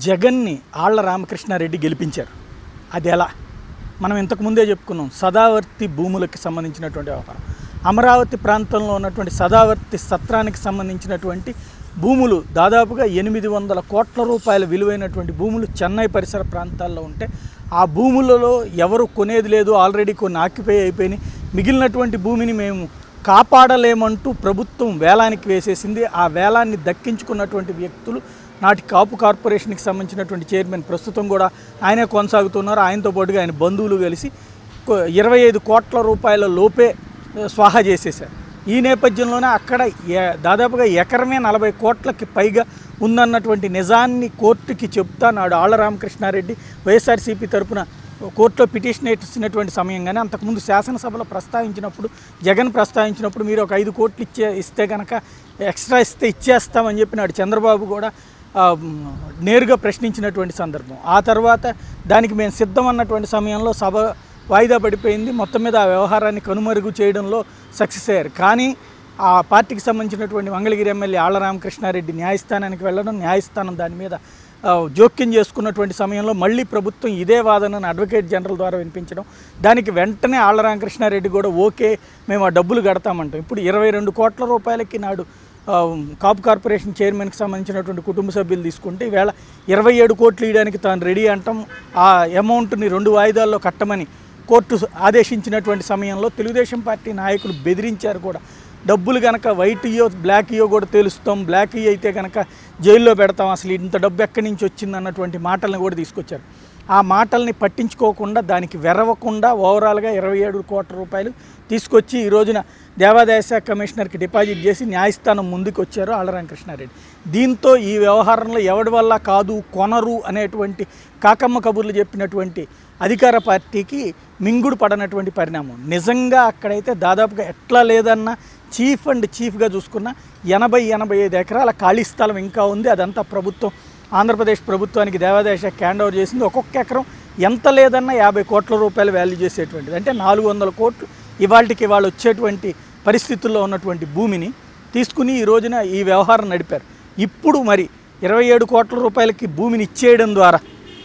జగన్ని ఆళ్ల రామకృష్ణారెడ్డి గెలిపించారు. అది ఎలా? మనం ఇంతకుముందే చెప్పుకున్నాం. సదావర్తి భూములకు సంబంధించినటువంటి వ్యవహారం, అమరావతి ప్రాంతంలో ఉన్నటువంటి సదావర్తి సత్రానికి సంబంధించినటువంటి భూములు దాదాపుగా 800 కోట్ల రూపాయల విలువైనటువంటి భూములు చెన్నై పరిసర ప్రాంతాల్లో ఉంటే ఆ భూములలో ఎవరు కొనేది లేదు, ఆల్రెడీ కొన్ని ఆక్యుపై అయిపోయినాయి. మిగిలినటువంటి భూమిని మేము కాపాడలేమంటూ ప్రభుత్వం వేలానికి వేసేసింది. ఆ వేలాన్ని దక్కించుకున్నటువంటి వ్యక్తులు నాటి కాపు కార్పొరేషన్కి సంబంధించినటువంటి చైర్మన్, ప్రస్తుతం కూడా ఆయనే కొనసాగుతున్నారు. ఆయనతో పాటుగా ఆయన బంధువులు కలిసి 25 కోట్ల రూపాయల లోపే స్వాహా చేసేశారు. ఈ నేపథ్యంలోనే అక్కడ దాదాపుగా ఎకరమే 40 కోట్లకి పైగా ఉందన్నటువంటి నిజాన్ని కోర్టుకి చెప్తా నాడు ఆళ్ల రామకృష్ణారెడ్డి వైఎస్ఆర్సీపీ తరపున కోర్టులో పిటిషన్ ఇచ్చినటువంటి సమయంగానే, అంతకుముందు శాసనసభలో ప్రస్తావించినప్పుడు, జగన్ ప్రస్తావించినప్పుడు మీరు ఒక 5 కోట్లు ఇస్తే కనుక ఎక్స్ట్రా ఇస్తే ఇచ్చేస్తామని చెప్పి నాడు చంద్రబాబు కూడా నేరుగా ప్రశ్నించినటువంటి సందర్భం. ఆ తర్వాత దానికి మేము సిద్ధం అన్నటువంటి సమయంలో సభ వాయిదా పడిపోయింది. మొత్తం మీద ఆ వ్యవహారాన్ని కనుమరుగు చేయడంలో సక్సెస్ అయ్యారు. కానీ ఆ పార్టీకి సంబంధించినటువంటి మంగళగిరి ఎమ్మెల్యే ఆళ్ల రామకృష్ణారెడ్డి న్యాయస్థానానికి వెళ్ళడం, న్యాయస్థానం దాని మీద జోక్యం చేసుకున్నటువంటి సమయంలో మళ్ళీ ప్రభుత్వం ఇదే వాదనను అడ్వకేట్ జనరల్ ద్వారా వినిపించడం, దానికి వెంటనే ఆళ్ల రామకృష్ణారెడ్డి కూడా ఓకే మేము ఆ డబ్బులు కడతామంటాం. ఇప్పుడు 22 కోట్ల రూపాయలకి నాడు కాపు కార్పొరేషన్ చైర్మన్కి సంబంధించినటువంటి కుటుంబ సభ్యులు తీసుకుంటే ఈవేళ 27 కోట్లు ఇవ్వడానికి తాను రెడీ అంటాం. ఆ అమౌంట్ని 2 వాయిదాల్లో కట్టమని కోర్టు ఆదేశించినటువంటి సమయంలో తెలుగుదేశం పార్టీ నాయకులు బెదిరించారు కూడా. డబ్బులు కనుక వైట్ ఇయో బ్లాక్ ఇయో కూడా తెలుస్తాం, బ్లాక్ ఇయో అయితే కనుక జైల్లో పెడతాం, అసలు ఇంత డబ్బు ఎక్కడి నుంచి వచ్చింది అన్నటువంటి మాటలను కూడా తీసుకొచ్చారు. ఆ మాటల్ని పట్టించుకోకుండా, దానికి వెరవకుండా ఓవరాల్గా 27 కోట్ల రూపాయలు తీసుకొచ్చి ఈ రోజున దేవాదాయ శాఖ కమిషనర్కి డిపాజిట్ చేసి న్యాయస్థానం ముందుకు వచ్చారు ఆళ్ల రామకృష్ణారెడ్డి. దీంతో ఈ వ్యవహారంలో ఎవడి వల్ల కాదు, కొనరు అనేటువంటి కాకమ్మ కబుర్లు చెప్పినటువంటి అధికార పార్టీకి మింగుడు పడనటువంటి పరిణామం. నిజంగా అక్కడైతే దాదాపుగా ఎట్లా లేదన్నా చీఫ్ అండ్ చీఫ్గా చూసుకున్న 80-85 ఎకరాల ఖాళీ స్థలం ఇంకా ఉంది. అదంతా ప్రభుత్వం, ఆంధ్రప్రదేశ్ ప్రభుత్వానికి దేవాదాయ శాఖ హ్యాండ్ ఓవర్ చేసింది. ఒక్కొక్క ఎకరం ఎంత లేదన్నా 50 కోట్ల రూపాయలు వాల్యూ చేసేటువంటిది. అంటే 400 కోట్లు ఇవాళకి ఇవాళ వచ్చేటువంటి పరిస్థితుల్లో ఉన్నటువంటి భూమిని తీసుకుని ఈ రోజున ఈ వ్యవహారం నడిపారు. ఇప్పుడు మరి 27 కోట్ల రూపాయలకి భూమిని ఇచ్చేయడం ద్వారా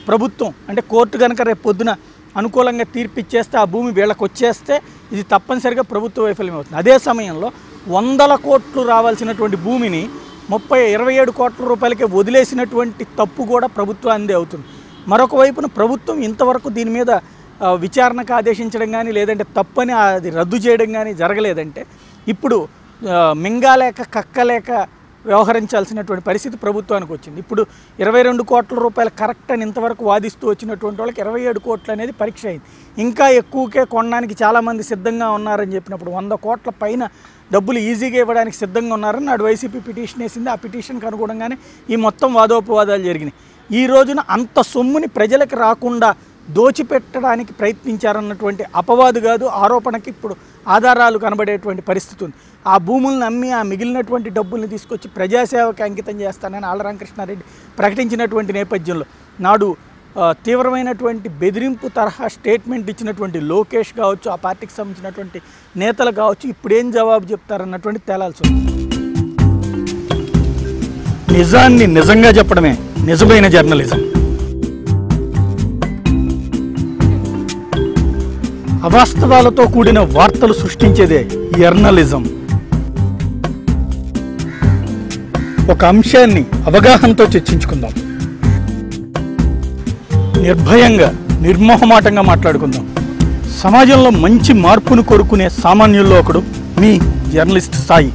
ప్రభుత్వం, అంటే కోర్టు కనుక రేపు పొద్దున అనుకూలంగా తీర్పు ఇచ్చేస్తే, ఆ భూమి వీళ్ళకి వచ్చేస్తే ఇది తప్పనిసరిగా ప్రభుత్వ వైఫల్యం అవుతుంది. అదే సమయంలో 100 కోట్లు రావాల్సినటువంటి భూమిని 27 కోట్ల రూపాయలకే వదిలేసినటువంటి తప్పు కూడా ప్రభుత్వానిదే అవుతుంది. మరొక వైపున ప్రభుత్వం ఇంతవరకు దీని మీద విచారణకు ఆదేశించడం కానీ, లేదంటే తప్పని అది రద్దు చేయడం కానీ జరగలేదంటే ఇప్పుడు మింగాలేక కక్కలేక వ్యవహరించాల్సినటువంటి పరిస్థితి ప్రభుత్వానికి వచ్చింది. ఇప్పుడు 22 కోట్ల రూపాయలు కరెక్ట్ అని ఇంతవరకు వాదిస్తూ వచ్చినటువంటి వాళ్ళకి 27 కోట్లు అనేది పరీక్ష అయింది. ఇంకా ఎక్కువకే కొనడానికి చాలామంది సిద్ధంగా ఉన్నారని చెప్పినప్పుడు 100 కోట్ల పైన డబ్బులు ఈజీగా ఇవ్వడానికి సిద్ధంగా ఉన్నారని నాడు వైసీపీ పిటిషన్ వేసింది. ఆ పిటిషన్కి అనుగుణంగానే ఈ మొత్తం వాదోపవాదాలు జరిగినాయి. ఈ రోజున అంత సొమ్ముని ప్రజలకు రాకుండా దోచిపెట్టడానికి ప్రయత్నించారన్నటువంటి అపవాదు కాదు, ఆరోపణకి ఇప్పుడు ఆధారాలు కనబడేటువంటి పరిస్థితి ఉంది. ఆ భూములను అమ్మి ఆ మిగిలినటువంటి డబ్బుల్ని తీసుకొచ్చి ప్రజాసేవకి అంకితం చేస్తానని ఆళ్ల రామకృష్ణారెడ్డి ప్రకటించినటువంటి నేపథ్యంలో నాడు తీవ్రమైనటువంటి బెదిరింపు తరహా స్టేట్మెంట్ ఇచ్చినటువంటి లోకేష్ కావచ్చు, ఆ పార్టీకి సంబంధించినటువంటి నేతలు కావచ్చు, ఇప్పుడేం జవాబు చెప్తారన్నటువంటి తేలాల్సి ఉంది. నిజాన్ని నిజంగా చెప్పడమే నిజమైన జర్నలిజం. అవాస్తవాలతో కూడిన వార్తలు సృష్టించేదే జర్నలిజం. ఒక అంశాన్ని అవగాహనతో చర్చించుకుందాం, నిర్భయంగా నిర్మోహమాటంగా మాట్లాడుకుందాం. సమాజంలో మంచి మార్పును కోరుకునే సామాన్యుల్లో ఒకడు మీ జర్నలిస్ట్ సాయి.